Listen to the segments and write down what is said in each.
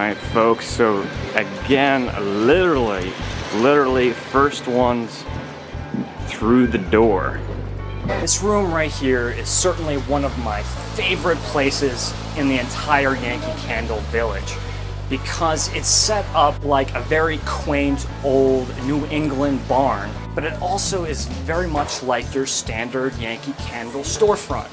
right, folks, so again, literally first ones through the door. This room right here is certainly one of my favorite places in the entire Yankee Candle village because it's set up like a very quaint old New England barn, but it also is very much like your standard Yankee Candle storefront.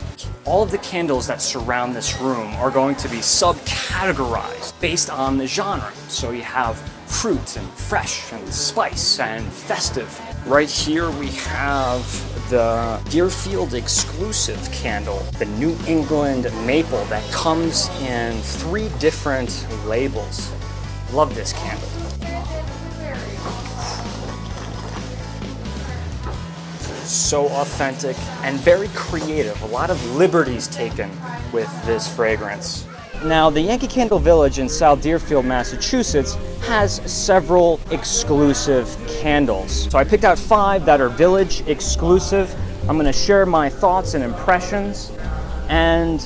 All of the candles that surround this room are going to be subcategorized based on the genre. So you have fruit and fresh and spice and festive. Right here we have the Deerfield exclusive candle, the New England maple that comes in 3 different labels. Love this candle. So authentic and very creative. A lot of liberties taken with this fragrance. Now, the Yankee Candle Village in South Deerfield, Massachusetts has several exclusive candles. So I picked out 5 that are village exclusive. I'm gonna share my thoughts and impressions. And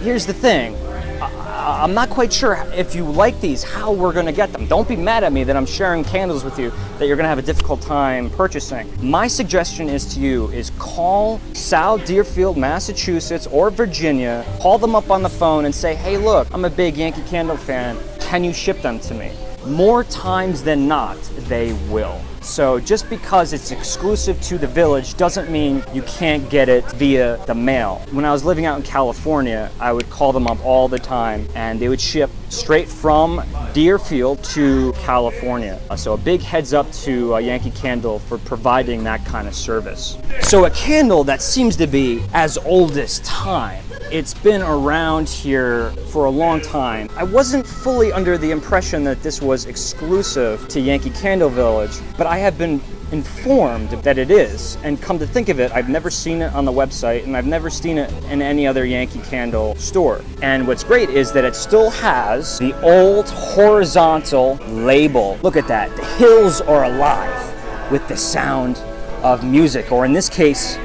here's the thing. I'm not quite sure if you like these, how we're gonna get them. Don't be mad at me that I'm sharing candles with you that you're gonna have a difficult time purchasing. My suggestion is to you is call South Deerfield, Massachusetts or Virginia, call them up on the phone and say, hey look, I'm a big Yankee Candle fan, can you ship them to me? More times than not, they will. So just because it's exclusive to the village doesn't mean you can't get it via the mail. When I was living out in California, I would call them up all the time and they would ship straight from Deerfield to California. So a big heads up to Yankee Candle for providing that kind of service. So a candle that seems to be as old as time. It's been around here for a long time. I wasn't fully under the impression that this was exclusive to Yankee Candle Village, but I have been informed that it is. And come to think of it, I've never seen it on the website and I've never seen it in any other Yankee Candle store. And what's great is that it still has the old horizontal label. Look at that, the hills are alive with the sound of music, or in this case,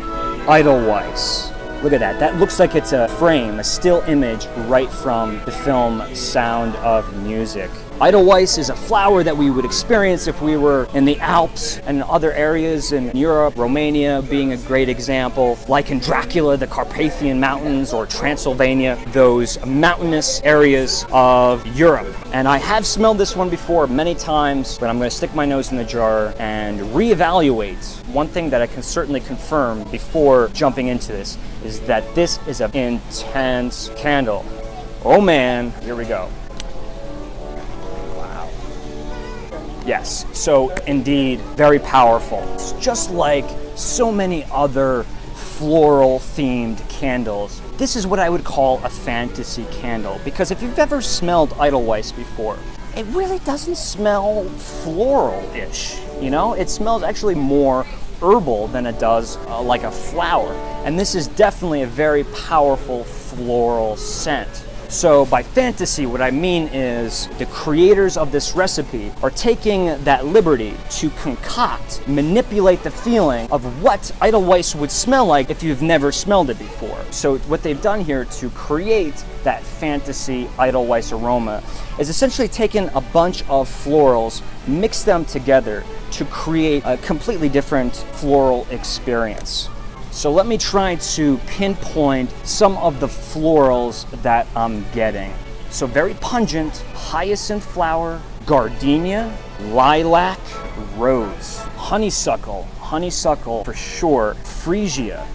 EDELWEISS. Look at that. That looks like it's a frame, a still image right from the film Sound of Music. EDELWEISS is a flower that we would experience if we were in the Alps and other areas in Europe, Romania being a great example, like in Dracula, the Carpathian Mountains, or Transylvania, those mountainous areas of Europe. And I have smelled this one before many times, but I'm going to stick my nose in the jar and reevaluate. One thing that I can certainly confirm before jumping into this is that this is an intense candle. Oh man, here we go. Yes, so indeed, very powerful. It's just like so many other floral themed candles. This is what I would call a fantasy candle, because if you've ever smelled EDELWEISS before, it really doesn't smell floral-ish, you know? It smells actually more herbal than it does like a flower. And this is definitely a very powerful floral scent. So by fantasy, what I mean is the creators of this recipe are taking that liberty to concoct, manipulate the feeling of what EDELWEISS would smell like if you've never smelled it before. So what they've done here to create that fantasy EDELWEISS aroma is essentially taken a bunch of florals, mixed them together to create a completely different floral experience. So let me try to pinpoint some of the florals that I'm getting. So very pungent, hyacinth flower, gardenia, lilac, rose, honeysuckle for sure, freesia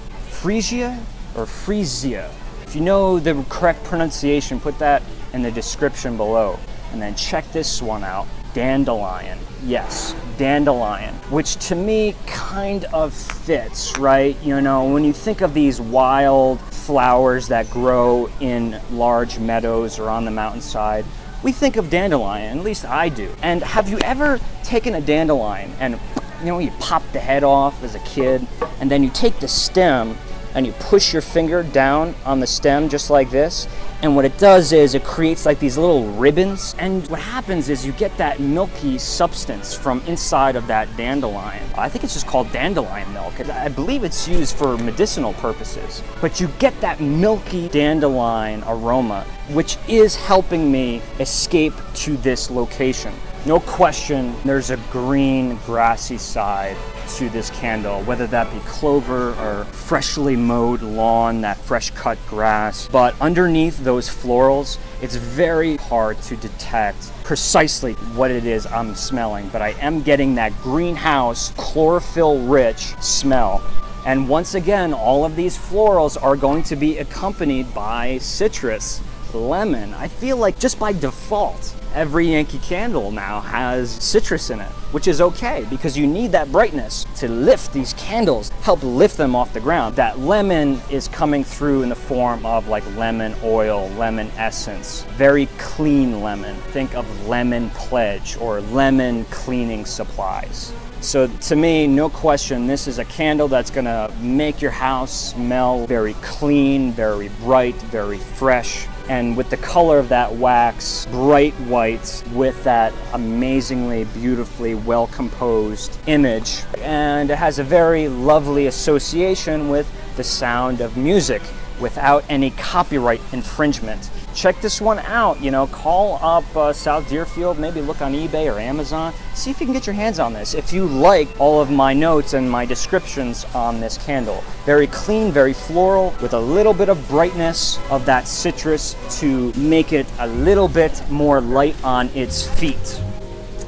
or freesia. If you know the correct pronunciation, put that in the description below. And then check this one out, dandelion. Yes, dandelion, which to me kind of fits, right? You know, when you think of these wild flowers that grow in large meadows or on the mountainside, we think of dandelion, at least I do. And have you ever taken a dandelion and, you know, you pop the head off as a kid, and then you take the stem and you push your finger down on the stem just like this, And what it does is it creates like these little ribbons. And what happens is you get that milky substance from inside of that dandelion. I think it's just called dandelion milk. I believe it's used for medicinal purposes. But you get that milky dandelion aroma, which is helping me escape to this location. No question, there's a green, grassy side to this candle, whether that be clover or freshly mowed lawn, that fresh cut grass. But underneath those florals, it's very hard to detect precisely what it is I'm smelling, but I am getting that greenhouse, chlorophyll-rich smell. And once again, all of these florals are going to be accompanied by citrus, lemon. I feel like just by default, every Yankee Candle now has citrus in it, which is okay because you need that brightness to lift these candles, help lift them off the ground. That lemon is coming through in the form of like lemon oil, lemon essence, very clean lemon. Think of Lemon Pledge or lemon cleaning supplies. So to me, no question, this is a candle that's gonna make your house smell very clean, very bright, very fresh. And with the color of that wax, bright white, with that amazingly, beautifully well-composed image. And it has a very lovely association with the sound of music without any copyright infringement. Check this one out, you know, call up South Deerfield, maybe look on eBay or Amazon, see if you can get your hands on this. If you like all of my notes and my descriptions on this candle. Very clean, very floral, with a little bit of brightness of that citrus to make it a little bit more light on its feet.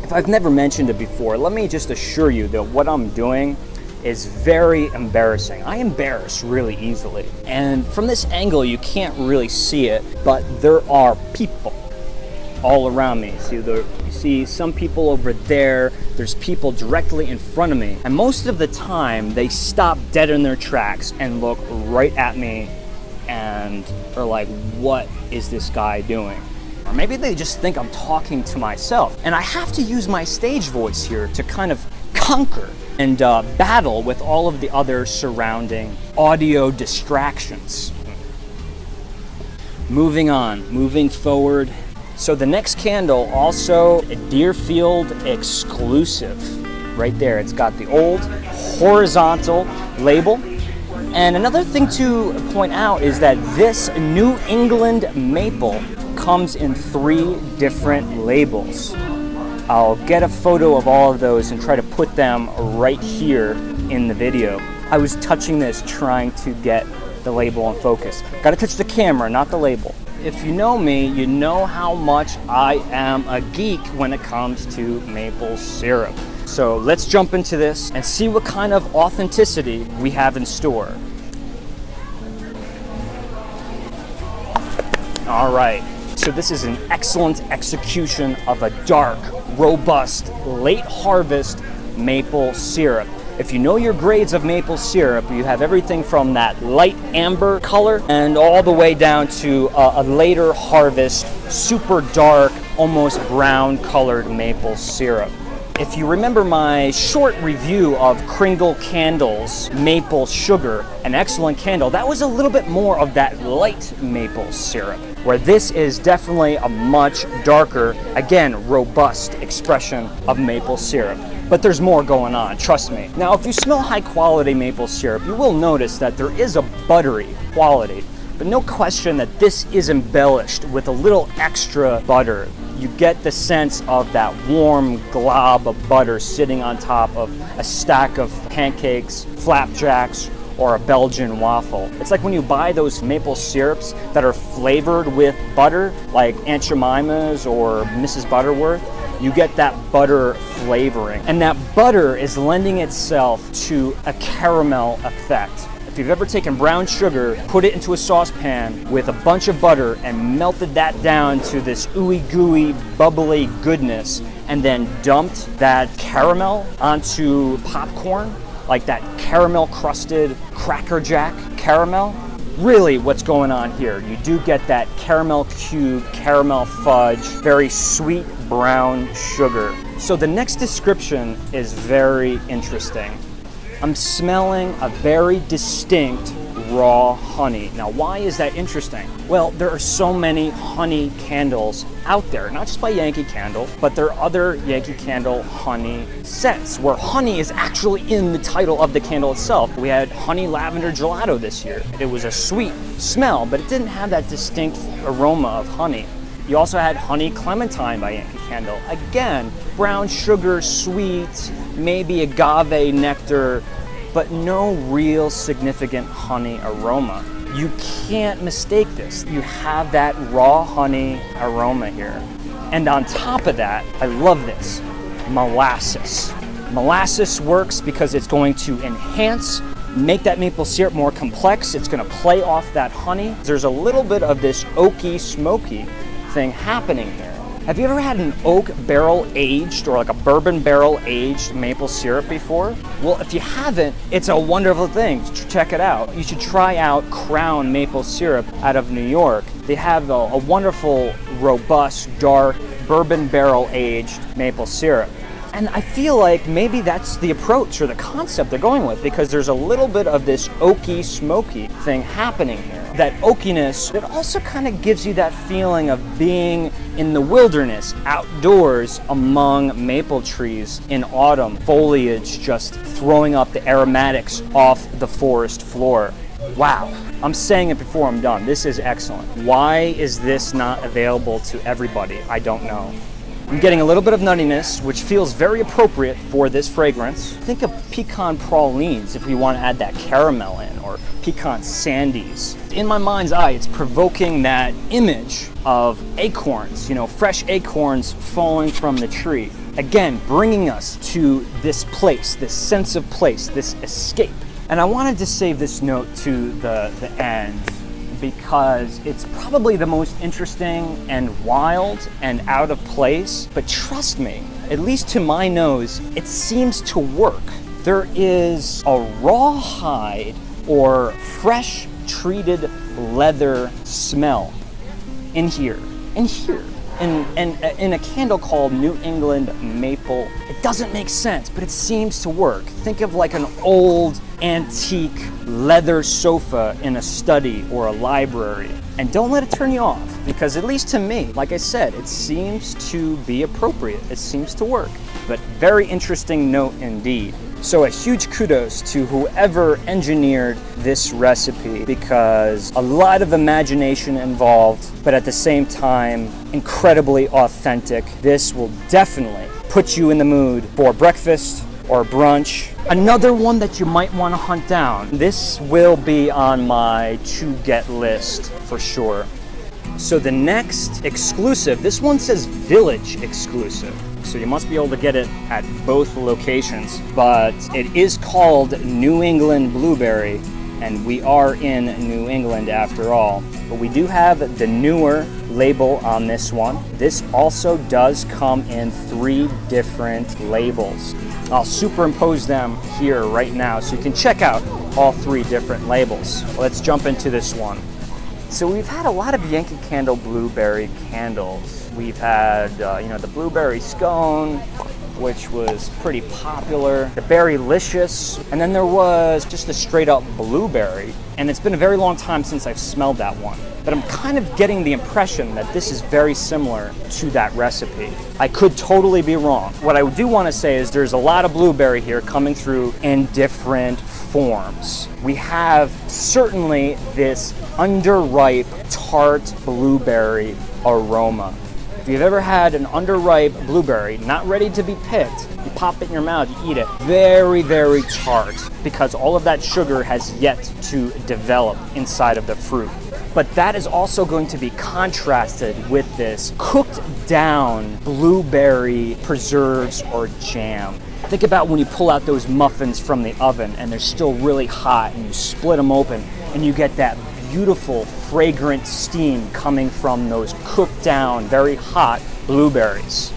If I've never mentioned it before, let me just assure you that what I'm doing is very embarrassing. I embarrass really easily. And from this angle, you can't really see it, but there are people all around me. You see some people over there, there's people directly in front of me. And most of the time, they stop dead in their tracks and look right at me and are like, what is this guy doing? Or maybe they just think I'm talking to myself. And I have to use my stage voice here to kind of conquer and battle with all of the other surrounding audio distractions. Moving on, moving forward. So the next candle, also a Deerfield exclusive. Right there, it's got the old horizontal label. And another thing to point out is that this New England maple comes in 3 different labels. I'll get a photo of all of those and try to put them right here in the video. I was touching this trying to get the label in focus. Gotta touch the camera, not the label. If you know me, you know how much I am a geek when it comes to maple syrup. So let's jump into this and see what kind of authenticity we have in store. All right. So this is an excellent execution of a dark, robust, late harvest maple syrup. If you know your grades of maple syrup, you have everything from that light amber color and all the way down to a later harvest, super dark, almost brown colored maple syrup. If you remember my short review of Kringle Candle's Maple Sugar, an excellent candle, that was a little bit more of that light maple syrup, where this is definitely a much darker, again, robust expression of maple syrup. But there's more going on, trust me. Now, if you smell high quality maple syrup, you will notice that there is a buttery quality, but no question that this is embellished with a little extra butter. You get the sense of that warm glob of butter sitting on top of a stack of pancakes, flapjacks, or a Belgian waffle. It's like when you buy those maple syrups that are flavored with butter, like Aunt Jemima's or Mrs. Butterworth, you get that butter flavoring. And that butter is lending itself to a caramel effect. If you've ever taken brown sugar, put it into a saucepan with a bunch of butter and melted that down to this ooey gooey, bubbly goodness, and then dumped that caramel onto popcorn, like that caramel crusted Cracker Jack caramel, really what's going on here. You do get that caramel cube, caramel fudge, very sweet brown sugar. So the next description is very interesting. I'm smelling a very distinct raw honey. Now, why is that interesting? Well, there are so many honey candles out there, not just by Yankee Candle, but there are other Yankee Candle honey scents where honey is actually in the title of the candle itself. We had honey lavender gelato this year. It was a sweet smell, but it didn't have that distinct aroma of honey. You also had honey clementine by Yankee Candle. Again, brown sugar, sweet, maybe agave nectar, but no real significant honey aroma. You can't mistake this. You have that raw honey aroma here. And on top of that, I love this, molasses. Molasses works because it's going to enhance, make that maple syrup more complex. It's going to play off that honey. There's a little bit of this oaky, smoky thing happening here. Have you ever had an oak barrel aged or like a bourbon barrel aged maple syrup before? Well, if you haven't, it's a wonderful thing. Check it out. You should try out Crown maple syrup out of New York. They have a wonderful, robust, dark, bourbon barrel aged maple syrup. And I feel like maybe that's the approach or the concept they're going with, because there's a little bit of this oaky, smoky thing happening here. That oakiness, it also kind of gives you that feeling of being in the wilderness, outdoors among maple trees in autumn, foliage just throwing up the aromatics off the forest floor. Wow, I'm saying it before I'm done. This is excellent. Why is this not available to everybody? I don't know. I'm getting a little bit of nuttiness, which feels very appropriate for this fragrance. Think of pecan pralines if we want to add that caramel in, or pecan sandies. In my mind's eye, it's provoking that image of acorns, you know, fresh acorns falling from the tree. Again, bringing us to this place, this sense of place, this escape. And I wanted to save this note to the end, because it's probably the most interesting and wild and out of place. But trust me, at least to my nose, it seems to work. There is a rawhide or fresh treated leather smell in here, in a candle called New England Maple. It doesn't make sense, but it seems to work. Think of like an old antique leather sofa in a study or a library. And don't let it turn you off, because at least to me, like I said, it seems to be appropriate. It seems to work. But very interesting note indeed. So a huge kudos to whoever engineered this recipe, because a lot of imagination involved, but at the same time, incredibly authentic. This will definitely put you in the mood for breakfast or brunch. Another one that you might want to hunt down. This will be on my to-get list for sure. So the next exclusive, this one says Village exclusive, so you must be able to get it at both locations, but it is called New England Blueberry, and we are in New England after all. But we do have the newer label on this one. This also does come in 3 different labels. I'll superimpose them here right now so you can check out all 3 different labels. Let's jump into this one. So we've had a lot of Yankee Candle blueberry candles. We've had, the blueberry scone, which was pretty popular, the berrylicious, and then there was just a straight up blueberry. And it's been a very long time since I've smelled that one. But I'm kind of getting the impression that this is very similar to that recipe. I could totally be wrong. What I do want to say is there's a lot of blueberry here coming through in different forms. We have certainly this underripe tart blueberry aroma. If you've ever had an underripe blueberry, not ready to be picked, you pop it in your mouth, you eat it. Very, very tart, because all of that sugar has yet to develop inside of the fruit. But that is also going to be contrasted with this cooked down blueberry preserves or jam. Think about when you pull out those muffins from the oven and they're still really hot, and you split them open and you get that beautiful fragrant steam coming from those cooked down, very hot blueberries.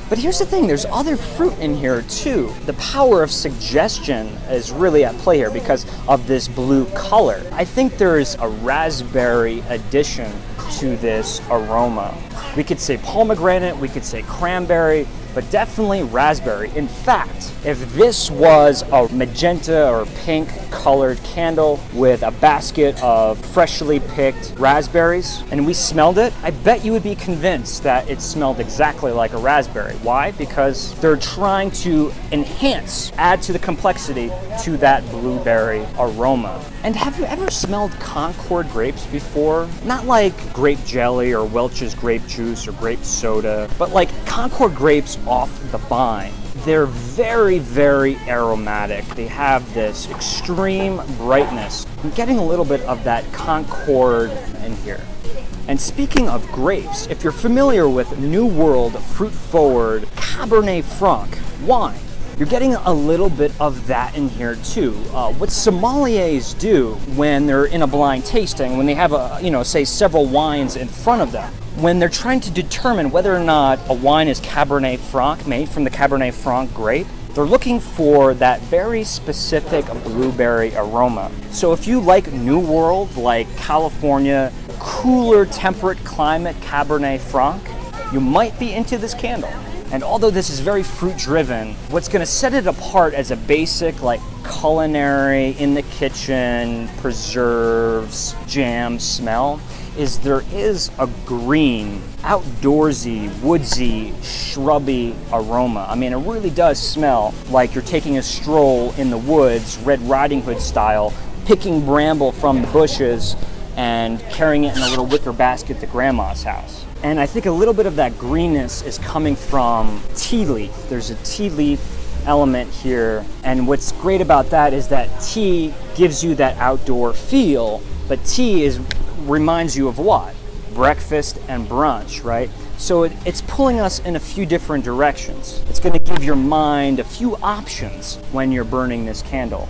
But here's the thing, there's other fruit in here too. The power of suggestion is really at play here because of this blue color. I think there's a raspberry addition to this aroma. We could say pomegranate, we could say cranberry, but definitely raspberry. In fact, if this was a magenta or pink colored candle with a basket of freshly picked raspberries and we smelled it, I bet you would be convinced that it smelled exactly like a raspberry. Why? Because they're trying to enhance, add to the complexity to that blueberry aroma. And have you ever smelled Concord grapes before? Not like grape jelly or Welch's grape juice or grape soda, but like Concord grapes off the vine. They're very, very aromatic. They have this extreme brightness. I'm getting a little bit of that Concord in here. And speaking of grapes, if you're familiar with New World fruit-forward Cabernet Franc wine, you're getting a little bit of that in here too. What sommeliers do when they're in a blind tasting, when they have say several wines in front of them, when they're trying to determine whether or not a wine is Cabernet Franc, made from the Cabernet Franc grape, they're looking for that very specific blueberry aroma. So if you like New World, like California, cooler temperate climate Cabernet Franc, you might be into this candle. And although this is very fruit driven, what's gonna set it apart as a basic like culinary, in the kitchen, preserves, jam smell is there is a green, outdoorsy, woodsy, shrubby aroma. I mean, it really does smell like you're taking a stroll in the woods, Red Riding Hood style, picking bramble from the bushes and carrying it in a little wicker basket to grandma's house. And I think a little bit of that greenness is coming from tea leaf. There's a tea leaf element here. And what's great about that is that tea gives you that outdoor feel, but tea reminds you of what? Breakfast and brunch, right? So it's pulling us in a few different directions. It's gonna give your mind a few options when you're burning this candle.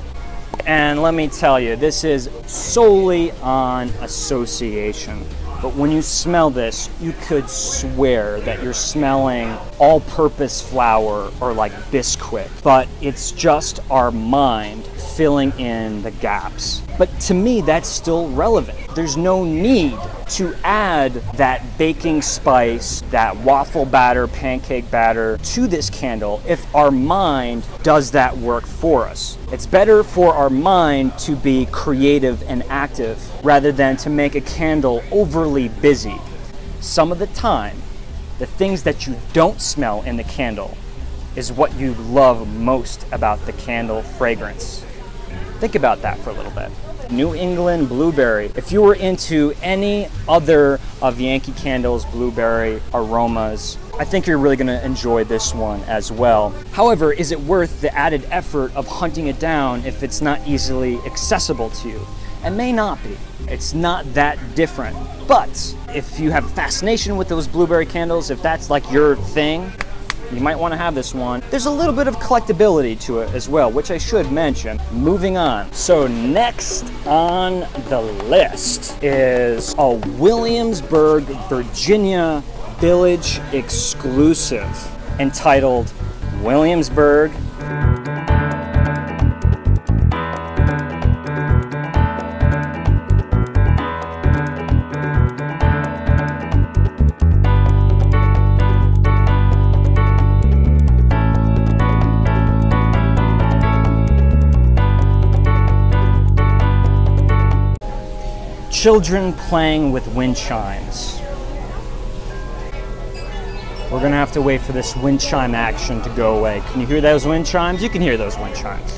And let me tell you, this is solely on association. But when you smell this, you could swear that you're smelling all-purpose flour or like Bisquick. But it's just our mind filling in the gaps. But to me, that's still relevant. There's no need to add that baking spice, that waffle batter, pancake batter to this candle if our mind does that work for us. It's better for our mind to be creative and active rather than to make a candle overly busy. Some of the time, the things that you don't smell in the candle is what you love most about the candle fragrance. Think about that for a little bit. New England blueberry. If you were into any other of Yankee Candle's blueberry aromas, I think you're really gonna enjoy this one as well. However, is it worth the added effort of hunting it down if it's not easily accessible to you? It may not be. It's not that different. But if you have fascination with those blueberry candles, if that's like your thing, you might want to have this one. There's a little bit of collectability to it as well, which I should mention. Moving on. So next on the list is a Williamsburg, Virginia Village exclusive entitled Williamsburg Children playing with wind chimes. We're gonna have to wait for this wind chime action to go away. Can you hear those wind chimes? You can hear those wind chimes.